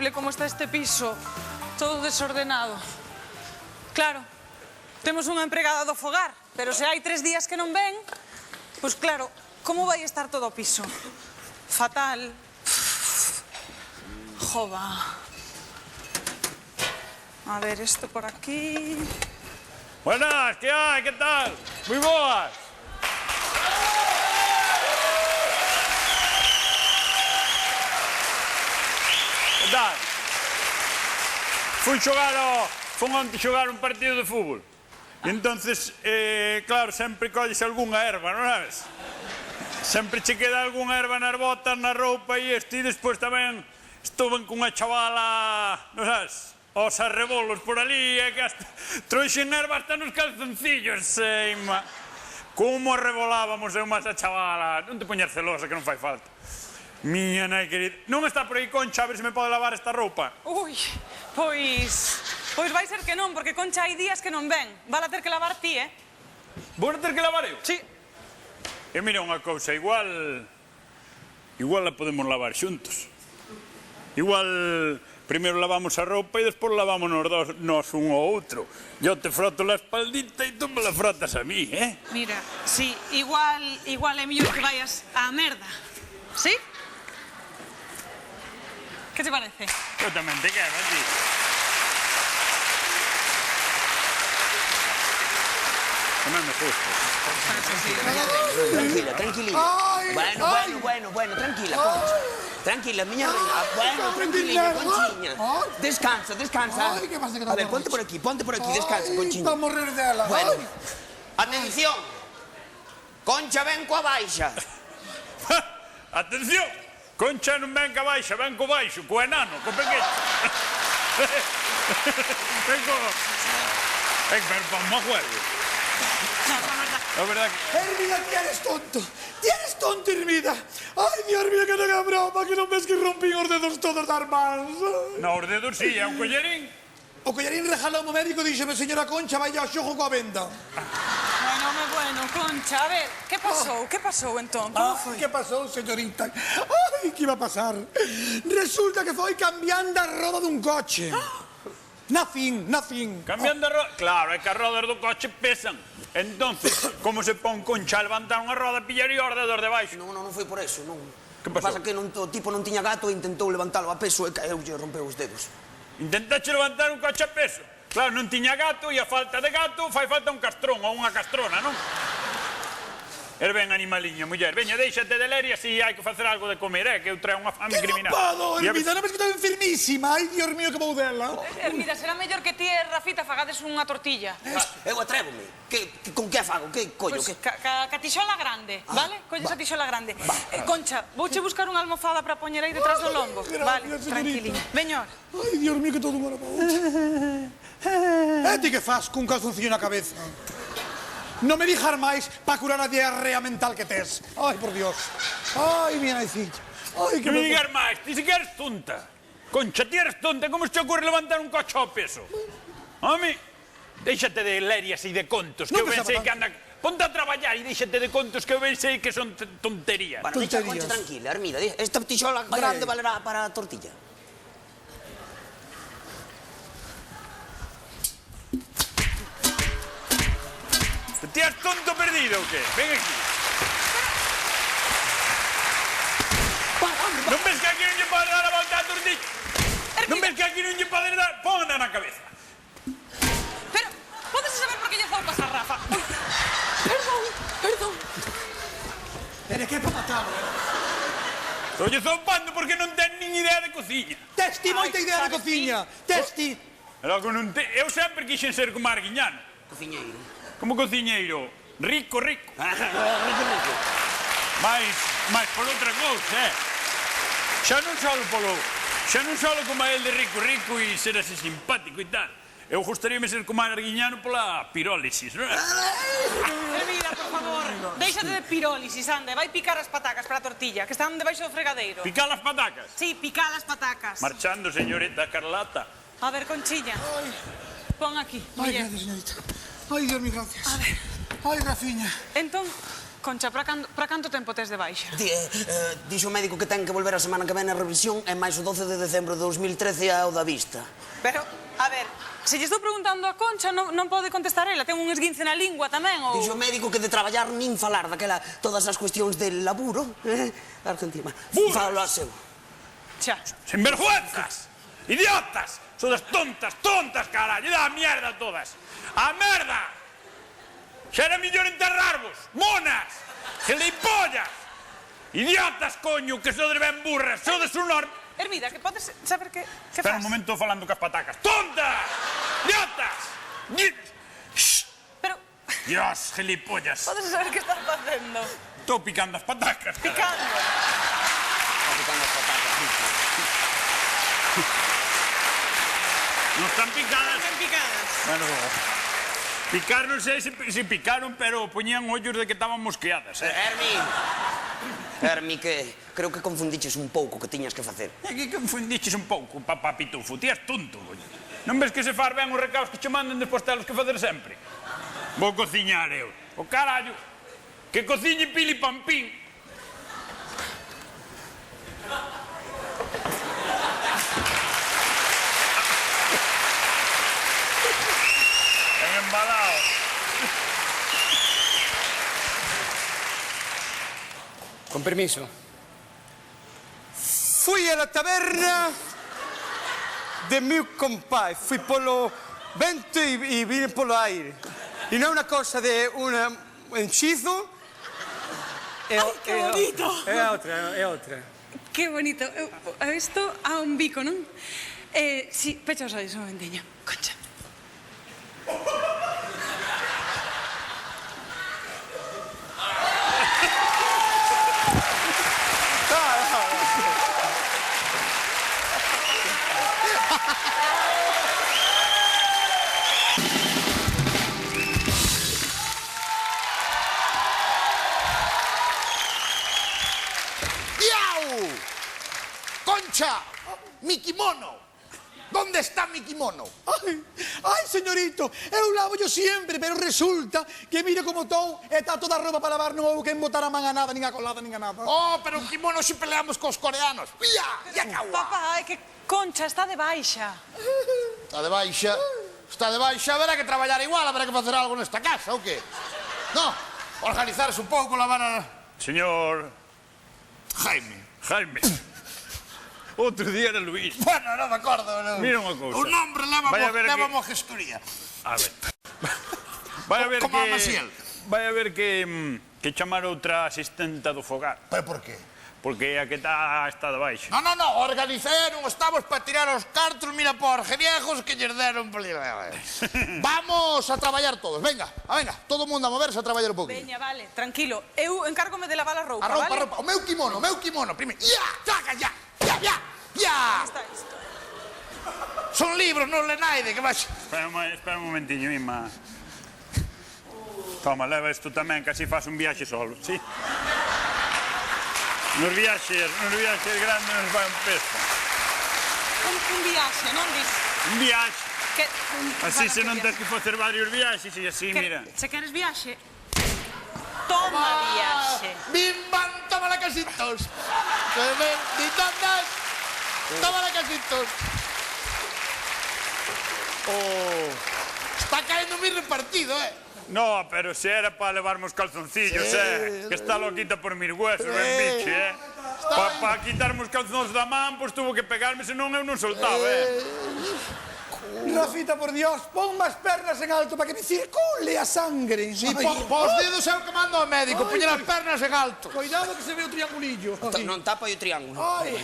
horrible como está este piso. Todo desordenado. Claro, temos unha empregada do fogar, pero se hai 3 días que non ven, pois claro, como vai estar todo o piso? Fatal. Jova. A ver, esto por aquí... Buenas, ¿qué hay? ¿Qué tal? Muy boas. Que tal? Fui onte xogar un partido de fútbol. E entonces, claro, sempre colles algunha erva, non sabes? Sempre che queda algunha erva nas botas, na roupa e isto. E despois tamén estuven cunha chavala, non sabes, aos arrebolos por ali, e que hasta trouxen erva hasta nos calzoncillos, seima. Como arrebolábamos eu máis a chavala. Non te poñas celosa, que non fai falta. Miña nai querida. Non está por aí Concha, a ver se me pode lavar esta roupa. Ui, pois vai ser que non, porque Concha hai días que non ven. Vala ter que lavar ti, Vou ter que lavar eu? Sí. E mira unha cousa, igual a podemos lavar xuntos. Igual primeiro lavamos a roupa e despois lavamos nos un ao outro. Eu te froto la espaldita e tú me la frotas a mí, Mira, sí, igual é mellor que vayas á merda. Sí? Que te parece? Eu tamén te quero, a ti. Tamén me gusta. Tranquila, tranquililla. Bueno, tranquila, Concha. Tranquila, miña reina. Bueno, tranquililla, Conchiña. Descansa. Ay, ¿qué pasa? A ver, ponte por aquí, descansa, Conchiña. Está a morrer dela. Bueno, atención. Concha ven coa baixa. Atención! Concha non ven ca baixa, ven co baixo, co enano, co pequeño. Ven co... Ven, pero pa un juego. La verdad que... Hermida, tienes tonto, Hermida. Ay, Dios mío, que non é broma, que non ves que rompín os dedos todos das mans. No, os dedos sí, é un collarín. O collarín rejalou o médico, díxeme, señora Concha, vai ao xogo coa venda. Bueno, Concha, a ver, que pasou entón? Como foi? Que pasou, señorita? Ai, que iba a pasar? Resulta que foi cambiando a roda dun coche. Nothing. Cambiando a roda... Claro, é que as rodas do coche pesan. Entonces, como se pon Concha a levantar unha roda, pillaría os dedos de baixo. Non foi por eso, non. Que pasou? Pasa que o tipo non tiña gato e intentou levantalo a peso e caeulle e rompeu os dedos. Intentache levantar un coche a peso. Claro, non tiña gato e a falta de gato fai falta un castrón ou unha castrona, non? Er ben, animaliño, muller, veña, déixate de ler e así hai que facer algo de comer, que eu traio unha fame criminal. Que non podo, Hermida, non ves que estou enfermísima. Ai, Dios mío, que vou dela. Hermida, será mellor que ti e Rafita fagades unha tortilla. Eu atrévome. Con que fago? Que collo? Pois ca tixola grande, vale? Colles a tixola grande. Concha, vouche buscar unha almofada para poñer aí detrás do lombo. Vale, tranquiliña. Veñor. Ai, Dios mío, que todo mora para outra. E ti que faz cun calzoncillo na cabeza? Non me dijar máis para curar a diarrea mental que tes. Ai, por Dios. Ai, miña naicilla. Ai, que me digas máis, ti se que eres tonta. Concha, ti eres tonta, como se te ocurre levantar un coche ao peso? Home, déixate de ler e así de contos, que eu pensei que anda... Ponte a traballar e déixate de contos que eu pensei que son tonterías. Bueno, deixa a Concha tranquila, Hermida. Esta tixola grande valerá para a tortilla. Ti has tonto perdido ou que? Ven aquí. Non ves que aquí non lle podes dar a volta a tortilla? Non ves que aquí non lle podes dar? Pónda na cabeza. Pero, podes saber por que lle zoupas a Rafa? Perdón. Pero que é para matarlo. Estou lle zoupando porque non ten nin idea de cociña. Tes ti moita idea de cociña. Tes ti. Eu sempre quixen ser como Arguiñano. Cociñeiro. Como cociñeiro, rico. Rico. Mais por outra cousa, Xa non solo como el de rico e ser así simpático e tal. Eu gustaríame ser como Arguiñano pola pirólisis, non? Hermida, por favor, déixate de pirólisis, anda, vai picar as patacas para a tortilla, que están debaixo do fregadeiro. Picar as patacas? Sí, picar as patacas. Marchando, señorita Carlota. A ver, Conchiña, pon aquí. Ai, gracias, señorita. Ai, Dios mío, gracias. A ver. Ai, Rafiña. Entón, Concha, para canto tempo tes de baixa? Dixo o médico que ten que volver a semana que ven a revisión e máis o 12 de decembro de 2013 ao da vista. Pero, a ver, se lle estou preguntando a Concha, non pode contestar ela. Ten un esguince na lingua tamén, ou... Dixo o médico que de traballar nin falar daquela todas as cuestións del laburo. Argentina. Falo a seu. Xa. Sinvergüenzas! Idiotas! Sodas tontas, carallo! Da mierda todas! A merda! Xa era millor enterrarvos, monas, gelipollas, idiotas, coño, que sodes ben burras, sodes un Hermida, que podes saber que faz? Espera un momento falando cas patacas. Tontas, idiotas, Pero... Dios, gelipollas. Podes saber que estás facendo? Estou picando as patacas. Picando. Está picando as patacas. Non están picadas. Están picadas. Bueno, picar non sei se picaron, pero poñían ollos de que estaban mosqueadas, Hermi, que creo que confundiches un pouco que tiñas que facer. É que confundiches un pouco, papá pitufo. Ti és tonto, coño. Non ves que se faz ben os recaos que che manden despois telos que facer sempre? Vou cociñar eu. O carallo, que cociñe Pili Pampín. Embalado. Con permiso. Fui a la taberna de mi compay. Fui polo vento y vine polo aire. Y no es una cosa de un hechizo. ¡Ay, qué bonito! É outra. Qué bonito. Isto a un bico, non? Si, pecha os ollos un momentiño. Concha. Concha, mi kimono. ¿Dónde está mi kimono? Ay, señorito, eu lavo yo siempre, pero resulta que mire como estou, está toda a roupa para lavar, non houve que embotar a man a nada, nin a colada, nin a nada. Oh, pero un kimono si peleamos cos coreanos. Ya caua. Papá, é que Concha está de baixa. Está de baixa. Está de baixa, haberá que traballar igual, haberá que facer algo nesta casa, ou que? No, organizarse un pouco, lavar a... Señor Jaime. Outro día era Luís. Bueno, non me acordo. Mira unha cousa. O nombre leva mo gestoría. A ver. Vai a ver Como a Maciel. Vai a ver que chamar outra asistenta do fogar. Pero por qué? Porque a que está de baixa. No, organizaron, estamos para tirar os cartos, mira por geniejos que lles deron. Vamos a traballar todos, venga, todo o mundo a moverse a traballar un pouquinho. Veña, vale, tranquilo. Eu encárgome de lavar a roupa, A roupa, vale? o meu kimono, primeiro. Saca, ya. Está isto. Son libros, non le naide, que vas... Espera un momentiño, Ima. Toma, leva isto tamén, que así faz un viaxe solo, sí? Nos viaxes grandes nos vai un peso. Un viaxe, non dis? Un viaxe. Que, Así se non tens que facer varios viaxes e así, mira. Se queres viaxe, toma viaxe. Bimban, toma la casitos. Toma la casitos. Está caendo mi repartido, No, pero se era para levarme os calzoncillos, que está loquita por mis huesos, ben biche, Para quitarme os calzóns da man, pois tuvo que pegarme, senón eu non soltaba, Rafita, por Dios, pon más pernas en alto para que me circule a sangre. Sí, pos dedos é o que manda o médico, poñer as pernas en alto. Cuidado que se ve o triangulillo. Non tapa o triángulo. Ay,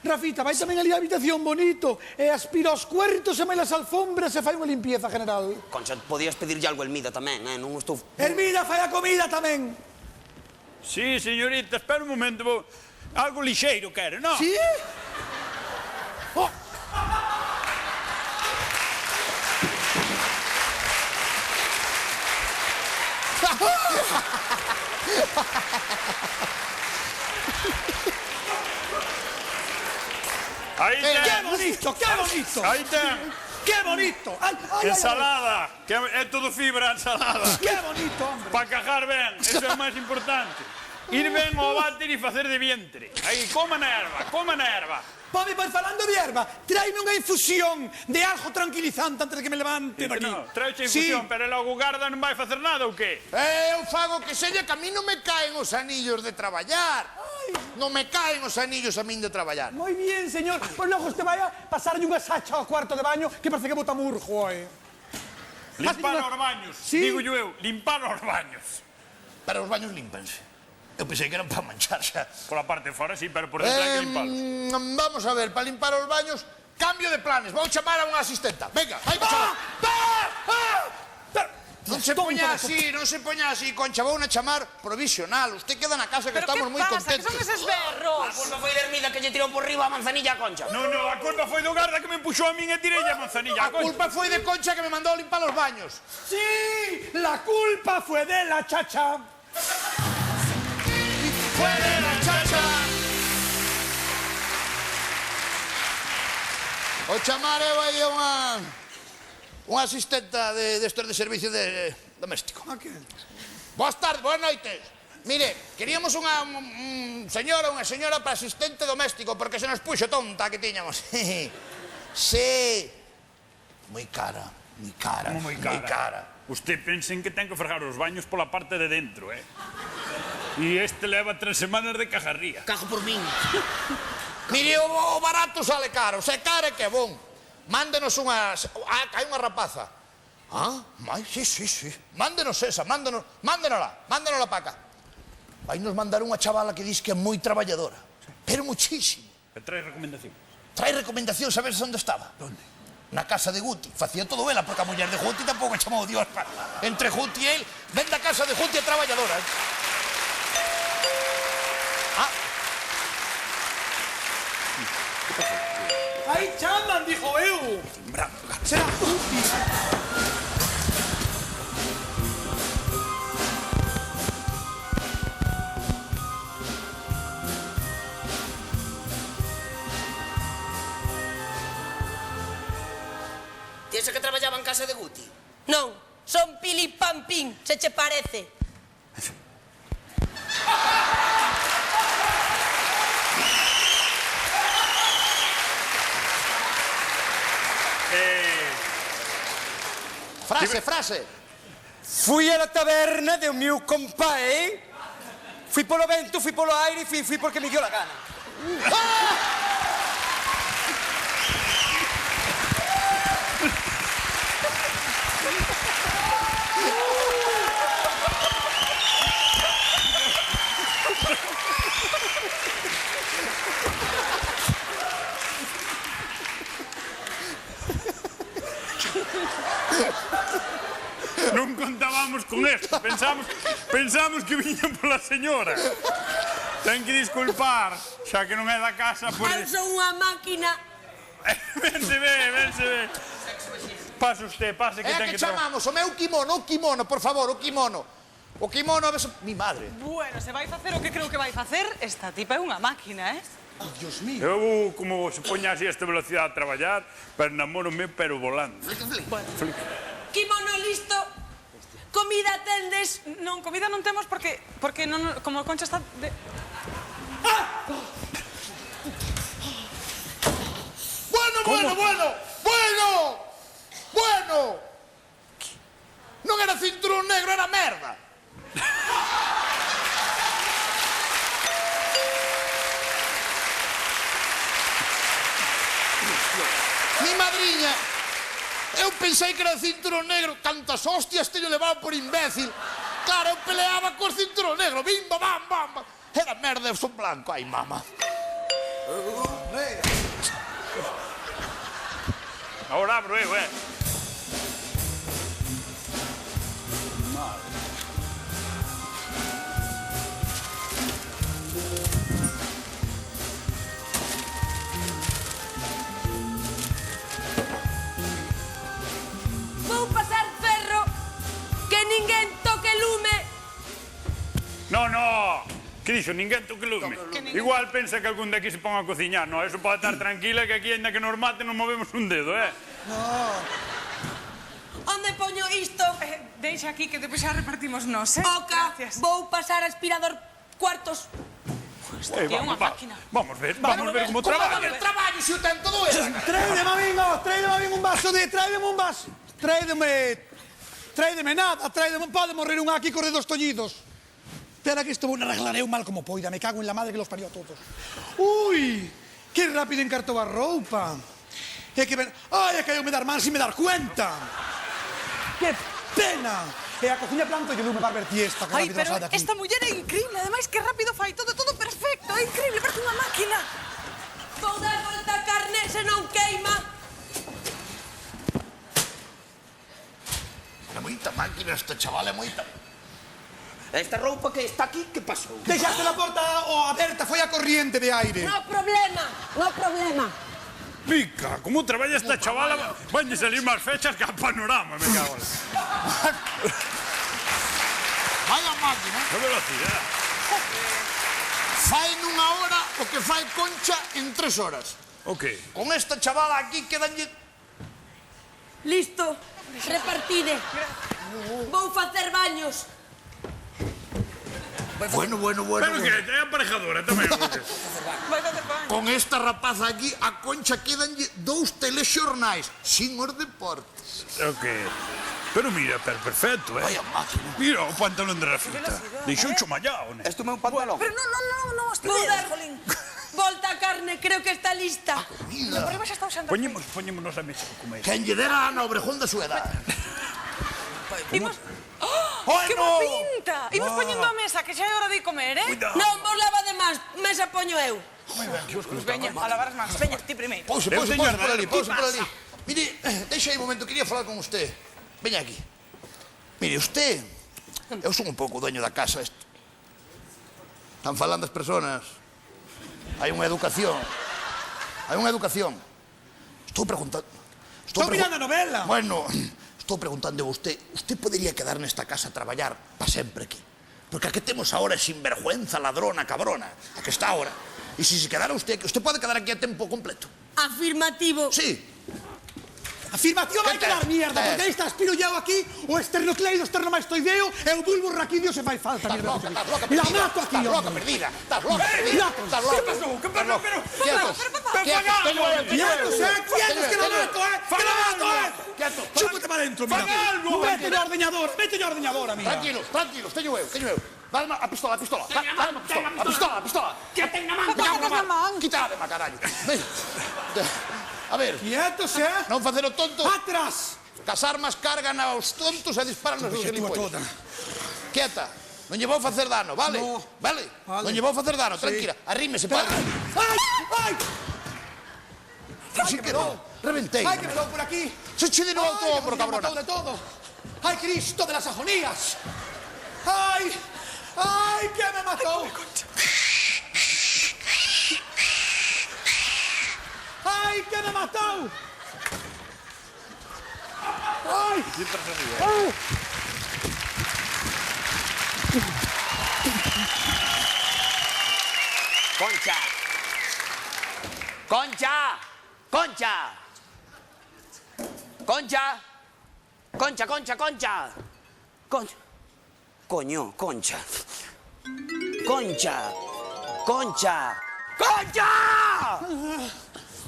Rafita, vai tamén ali a habitación bonito e aspira os cuartos e mai as alfombras e fai unha limpieza general. Concha, podías pedirlle algo a Elmida tamén, non estou... Hermida, fai a comida tamén. Sí, señorita, espera un momento, algo lixeiro quere, non? Sí? Oh. Aí ten. ¡Qué bonito, qué bonito! Aí ten. ¡Qué bonito! ¡Ay, ay, ay! Ensalada, que é todo fibra a ensalada. ¡Qué bonito, hombre! Para cajar ben, eso é o máis importante. Ir ben ao váter e facer de vientre. Aí, coma na erva, coma na erva. Pois falando de erva, tráeme unha infusión de algo tranquilizante antes de que me levanten aquí. No, traeche infusión, pero logo Garda non vai facer nada ou que? Eu fago que sella que a mí non me caen os anillos de traballar. Non me caen os anillos a min de traballar. Moi bien, señor. Pois logo usted vai a pasarlle unha sacha ao cuarto de baño que parece que bota murjo, Limpar os baños, Sí. digo eu, limpar os baños. Pero os baños límpanse. Eu pensei que eran para manchar xa. Por a parte de fora, sí, pero por dentro hai que limparlos. Vamos a ver, para limpar os baños, cambio de planes. Vou chamar a unha asistenta. Venga, vai que chamar. Non se poña así, non se poña así, Concha. Vou na chamar provisional. Usted queda na casa que Pero estamos que moi pasa? Que contentos. son eses A berros? culpa foi de Hermida que lle tirou por riba a manzanilla a Concha. No, a culpa foi do Garda que me empuxou a min e tirei a manzanilla. A culpa foi de Concha que me mandou a limpar os baños. Sí, la culpa fue de la chacha. Fue de la chacha. O chamar eu aí unha asistenta destes de servicio doméstico. Boas tardes, boas noites. Mire, queríamos un señora, unha señora para asistente doméstico, porque se nos puxo tonta que tiñamos. Sí. Moi cara, moi cara. Como moi cara. Usted pensen que ten que fregar os baños pola parte de dentro, E este leva 3 semanas de cajarría. Cajo por min. Mire, o barato sale caro, se caro que é bon. Mándenos unhas... hai unha rapaza. Sí. Mándenos esa, mándenola para acá. Vai nos mandar unha chavala que diz que é moi traballadora. Pero muchísimo. E trae recomendación. Trae recomendación, sabes onde estaba? Donde? Na casa de Guti. Facía todo ela, porque a muller de Guti tampouco chamou Dios. Entre Guti e el, ven da casa de Guti a traballadora. Aí chaman, dijo eu. Será útil. Ti esa que traballaba en casa de Guti? Non, son pilipampín, se che parece. Frase. Fui a la taberna de un meu compai, fui polo vento, fui polo aire, fui porque me dio la gana. Non contábamos con esto, pensamos que viña pola señora. Ten que disculpar, xa que non é da casa, por... Eu son unha máquina. Vense ve. Pase usted, pase que ten Que que trabajar. chamamos? O meu kimono, por favor, o kimono. O kimono, a ver se... Mi madre. Bueno, se vai facer o que creo que vai facer, esta tipa é unha máquina, Dios mío. Eu, como se poña así a esta velocidade a traballar, pero namoro-me, pero volando. Kimono listo. Comida tendes. Non, comida non temos porque non, como Concha está de... Bueno. Non era cinturón negro, era merda. Mi madriña, eu pensei que era cinturón negro, tantas hostias teño levado por imbécil. Claro, eu peleaba co cinturón negro, bimba, bam. Era merda, eu son blanco, ai, mama. Ahora abro eu, Vou pasar ferro. Que ninguén toque lume. No. Que dixo? Ninguén toque lume. Igual pensa que algún de aquí se ponga a cociñar. No, eso pode estar tranquila que aquí, ainda que nos mate, non movemos un dedo, Onde poño isto? Deixa aquí que depois xa repartimos nós, Oca, Gracias. vou pasar aspirador cuartos. Que é unha máquina. Vamos ver como traballa. Traballo, se o ten todo eso. Traideme, amigos, traideme un vaso de... Traideme nada, pode morrer un aquí corre dos tollidos. Espera que isto vou arreglar eu mal como poida, me cago en la madre que los parió a todos. Ui, que rápido encartou a roupa. É que ven... Ai, é que eu me dar mal sin me dar cuenta. Que pena. E a cociña planto e lume para ver tiesta. Ai, pero esta muller é increíble, ademais que rápido fai todo perfecto, é increíble, parece unha máquina. Vou dar volta a carne se non queima. É moita máquina esta chavala, é moita. Esta roupa que está aquí, que pasou? Deixaste a porta aberta, foi a corriente de aire. No problema. Pica, como traballa esta chavala? Van de salir máis fechas que a panorama, me cago. Vaya máquina. Que velocidade. Fai nunha hora o que fai Concha en 3 horas. O que? Con esta chavala aquí quedanlle... Listo, repartide. Vou facer baños. Bueno. Pero que é aparejadora tamén. Vai facer pan. Con esta rapaza aquí, a Concha quedanlle 2 telexornais, sin os deportes. O que? Pero mira, perfecto, Vaya máquina. Mira o pantalón de Rafita. Deixou chumallao, né? Este é o meu pantalón. Pero non, Vou dar volta a carne, creo que está lista. Mira, Por aí xa está usando. Poñémonos a mesa a comer. quen lle dera a Ana Obrejón da súa edad. Imos... Ai, Que boa pinta! Imos poñendo a mesa, que xa é hora de comer, Cuidado. Non vos lava de máis, mesa poño eu. Pues veña, a lavar as mans. Veña, ti primeiro. Pause Eu por teño ali, ardero, pause por ali. Mire, deixa aí un momento, quería falar con usted. Veña aquí. Mire, usted... Eu son un pouco dueño da casa. Están falando as personas. Hai unha educación. Estou preguntando... Estou mirando a novela. Bueno, estou preguntando a usted. Usted podería quedar nesta casa a traballar para sempre aquí. Porque a que temos ahora é sinvergüenza, ladrona, cabrona. A que está ahora. E se se quedara usted pode quedar aquí a tempo completo. Afirmativo. Sí. Afirmación vai quedar mierda, porque aí está espirullau aquí, o esternocleido, esternomastoideo e o bulbo raquídeo se fai falta. Estás loca La mato aquí, Estás loca hombre. perdida. Estás loca perdida. Estás loca. ¿Qué pasó? ¿Qué pasó? Pero... Quietos. Quietos, quietos, que lo mato, que lo mato, Quietos. Chúpate para dentro, mira. Mételle a ordeñadora, mira. Tranquilos, teño eu. Dame a pistola. Dame a pistola. Que ten na man, Quítala de má, carallo. A ver, Quietos, non facer o tonto. Atrás. As armas cargan aos tontos e disparan aos Deixa tú a gilipollas. toda. Quieta. Non lle vou facer dano, vale? No. Vale? Non lle vou facer dano, tranquila. Arrímese, padre. Ai! Así quedou. Reventei. Ai, que me dou por aquí. Se che dino outro Ay, hombro, que me cabrona. mató de todo. Ay, Cristo de las agonías. Ay, que me mató. Ay, que me mató. Ay. Concha. Coño, Concha.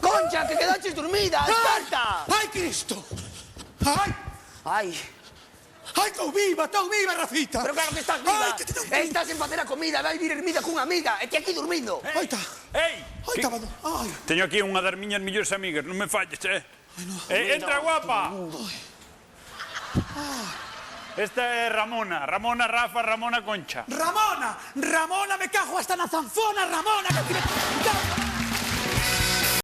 Concha, que quedaches dormida, desperta. Ay, Cristo. Ay, Ai, estou viva, Rafita. pero claro que estás viva. Ay, que te dou. Estás en facer a comida, vai vir hermida cunha amiga, e ti aquí dormindo. Ay, está. Ei! Ay, estaba. Ay. Teño aquí unha das miñas millores amigas, non me falles, entra, guapa! Esta é Ramona, Rafa, Ramona Concha. Ramona, me cago hasta na zanfona, Ramona, que te...